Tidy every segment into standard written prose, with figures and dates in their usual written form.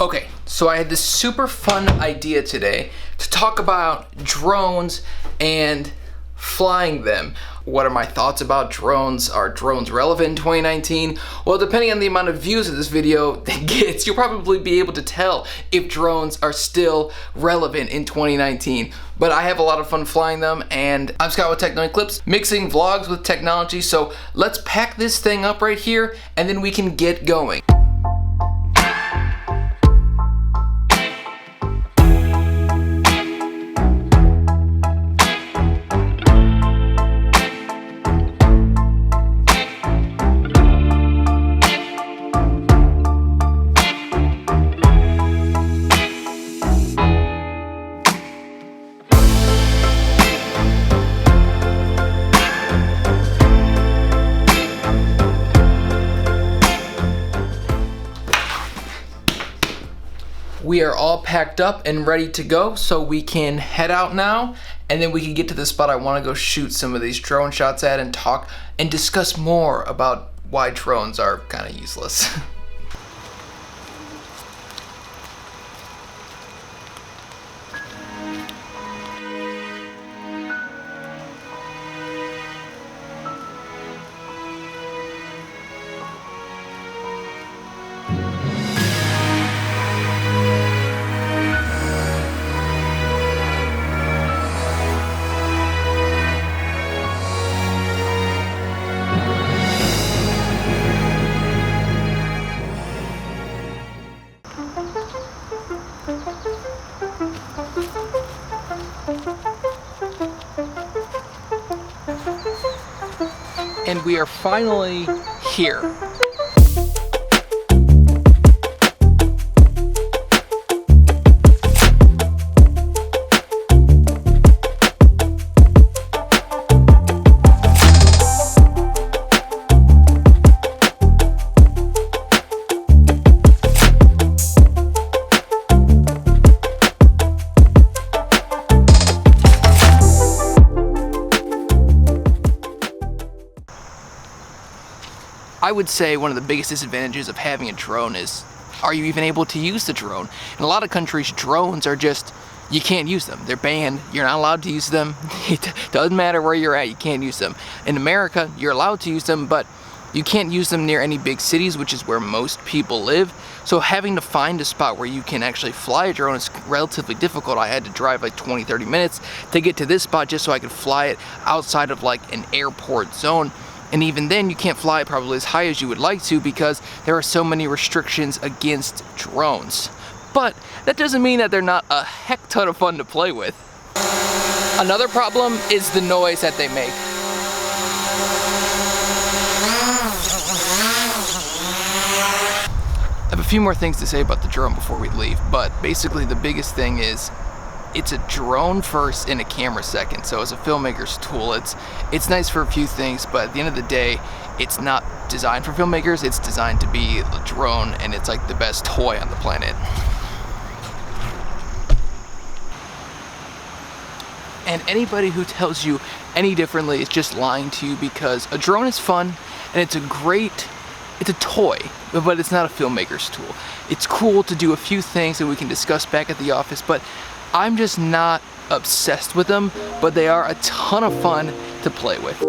Okay, so I had this super fun idea today to talk about drones and flying them. What are my thoughts about drones? Are drones relevant in 2019? Well, depending on the amount of views that this video gets, you'll probably be able to tell if drones are still relevant in 2019. But I have a lot of fun flying them, and I'm Scott with Techno Eclipse, mixing vlogs with technology. So let's pack this thing up right here, and then we can get going. We are all packed up and ready to go, so we can head out now, and then we can get to the spot I want to go shoot some of these drone shots at and talk and discuss more about why drones are kind of useless. And we are finally here. I would say one of the biggest disadvantages of having a drone is, are you even able to use the drone? In a lot of countries, drones are just, you can't use them. They're banned. You're not allowed to use them. It doesn't matter where you're at, you can't use them. In America, you're allowed to use them, but you can't use them near any big cities, which is where most people live. So having to find a spot where you can actually fly a drone is relatively difficult. I had to drive like 20-30 minutes to get to this spot just so I could fly it outside of like an airport zone. And even then, you can't fly probably as high as you would like to because there are so many restrictions against drones. But that doesn't mean that they're not a heck ton of fun to play with. Another problem is the noise that they make. I have a few more things to say about the drone before we leave, but basically the biggest thing is it's a drone first and a camera second. So as a filmmaker's tool, it's nice for a few things, but at the end of the day, it's not designed for filmmakers. It's designed to be a drone, and it's like the best toy on the planet. And anybody who tells you any differently is just lying to you, because a drone is fun and it's a toy, but it's not a filmmaker's tool. It's cool to do a few things that we can discuss back at the office, but I'm just not obsessed with them, but they are a ton of fun to play with.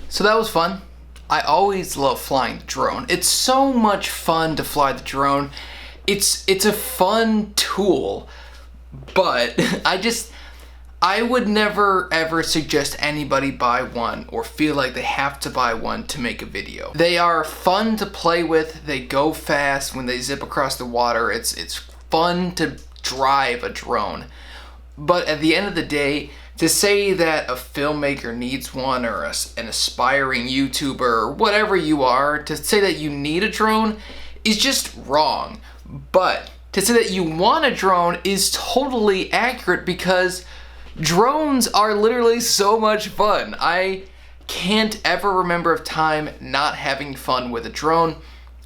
So that was fun. I always love flying the drone. It's so much fun to fly the drone. It's a fun tool, but I would never ever suggest anybody buy one or feel like they have to buy one to make a video. They are fun to play with. They go fast when they zip across the water. It's fun to drive a drone. But at the end of the day, to say that a filmmaker needs one, or an aspiring YouTuber, or whatever you are, to say that you need a drone is just wrong. But to say that you want a drone is totally accurate because drones are literally so much fun. I can't ever remember a time not having fun with a drone.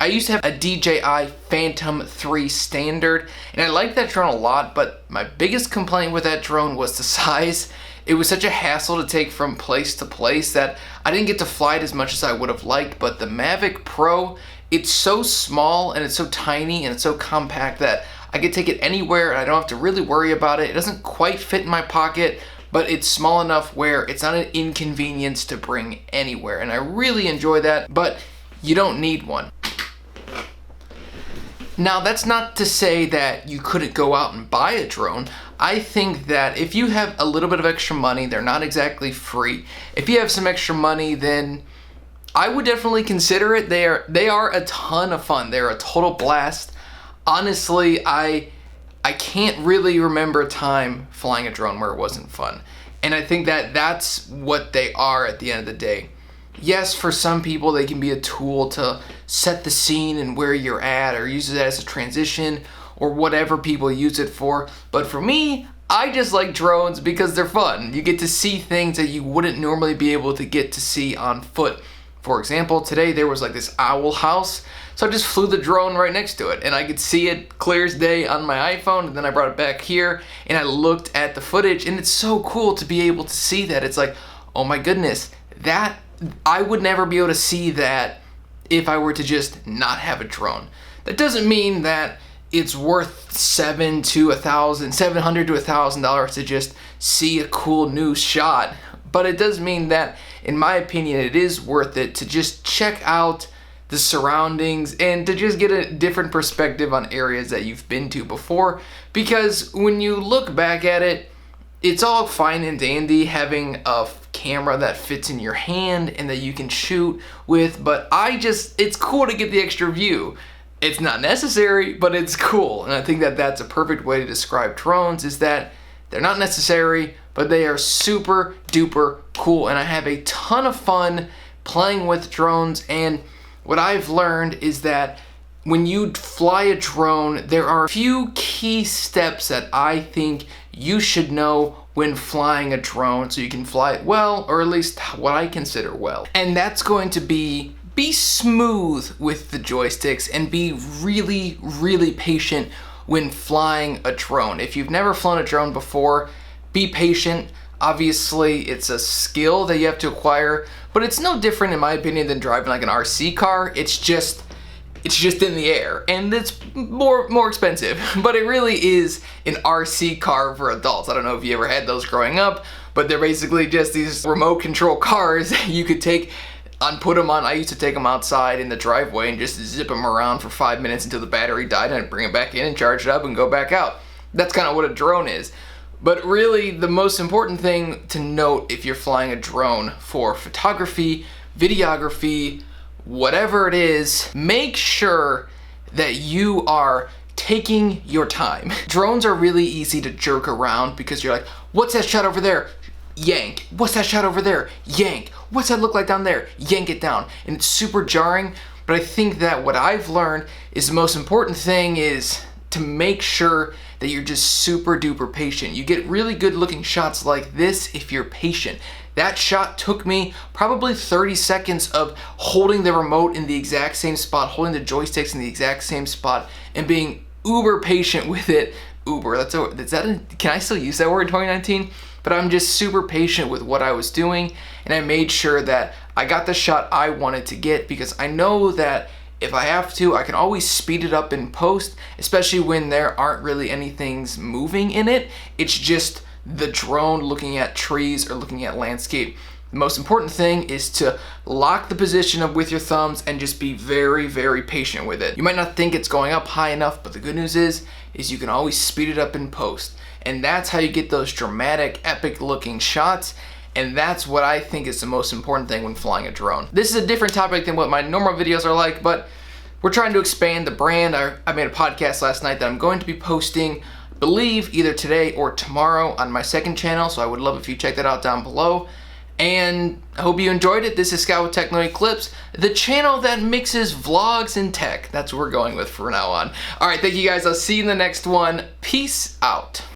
I used to have a DJI Phantom 3 Standard, and I liked that drone a lot, but my biggest complaint with that drone was the size. It was such a hassle to take from place to place that I didn't get to fly it as much as I would have liked, but the Mavic Pro, it's so small and it's so tiny and it's so compact that I could take it anywhere and I don't have to really worry about it. It doesn't quite fit in my pocket, but it's small enough where it's not an inconvenience to bring anywhere, and I really enjoy that, but you don't need one. Now, that's not to say that you couldn't go out and buy a drone. I think that if you have a little bit of extra money, they're not exactly free. If you have some extra money, then I would definitely consider it. They are a ton of fun. They're a total blast. Honestly, I can't really remember a time flying a drone where it wasn't fun. And I think that that's what they are at the end of the day. Yes, for some people they can be a tool to set the scene and where you're at, or use it as a transition, or whatever people use it for. But for me, I just like drones because they're fun. You get to see things that you wouldn't normally be able to get to see on foot. For example, today there was like this owl house, so I just flew the drone right next to it and I could see it clear as day on my iPhone, and then I brought it back here and I looked at the footage, and it's so cool to be able to see that. It's like, oh my goodness, that I would never be able to see that if I were to just not have a drone. That doesn't mean that it's worth $700 to $1,000 to just see a cool new shot, but it does mean that, in my opinion, it is worth it to just check out the surroundings and to just get a different perspective on areas that you've been to before, because when you look back at it, it's all fine and dandy having a camera that fits in your hand and that you can shoot with, but it's cool to get the extra view. It's not necessary, but it's cool. And I think that that's a perfect way to describe drones, is that they're not necessary, but they are super duper cool. And I have a ton of fun playing with drones. And what I've learned is that when you fly a drone, there are a few key steps that I think you should know when flying a drone so you can fly it well, or at least what I consider well. And that's going to be smooth with the joysticks and be really, really patient when flying a drone. If you've never flown a drone before, be patient. Obviously, it's a skill that you have to acquire, but it's no different, in my opinion, than driving like an RC car. It's just in the air, and it's more expensive, but it really is an RC car for adults. I don't know if you ever had those growing up, but they're basically just these remote control cars you could take and put them on. I used to take them outside in the driveway and just zip them around for 5 minutes until the battery died, and I'd bring it back in and charge it up and go back out. That's kind of what a drone is. But really, the most important thing to note if you're flying a drone for photography, videography, whatever it is, make sure that you are taking your time. Drones are really easy to jerk around because you're like, what's that shot over there? Yank. What's that shot over there? Yank. What's that look like down there? Yank it down. And it's super jarring, but I think that what I've learned is the most important thing is to make sure that you're just super duper patient. You get really good looking shots like this if you're patient. That shot took me probably 30 seconds of holding the remote in the exact same spot, holding the joysticks in the exact same spot, and being uber patient with it. Uber, can I still use that word in 2019? But I'm just super patient with what I was doing, and I made sure that I got the shot I wanted to get, because I know that if I have to, I can always speed it up in post, especially when there aren't really any things moving in it. It's just the drone looking at trees or looking at landscape. The most important thing is to lock the position up with your thumbs and just be very, very patient with it. You might not think it's going up high enough, but the good news is you can always speed it up in post. And that's how you get those dramatic, epic looking shots. And that's what I think is the most important thing when flying a drone. This is a different topic than what my normal videos are like, but we're trying to expand the brand. I made a podcast last night that I'm going to be posting, I believe, either today or tomorrow on my second channel, so I would love if you check that out down below. And I hope you enjoyed it. This is Scott with Techno Eclipse, the channel that mixes vlogs and tech. That's what we're going with from now on. All right, thank you guys. I'll see you in the next one. Peace out.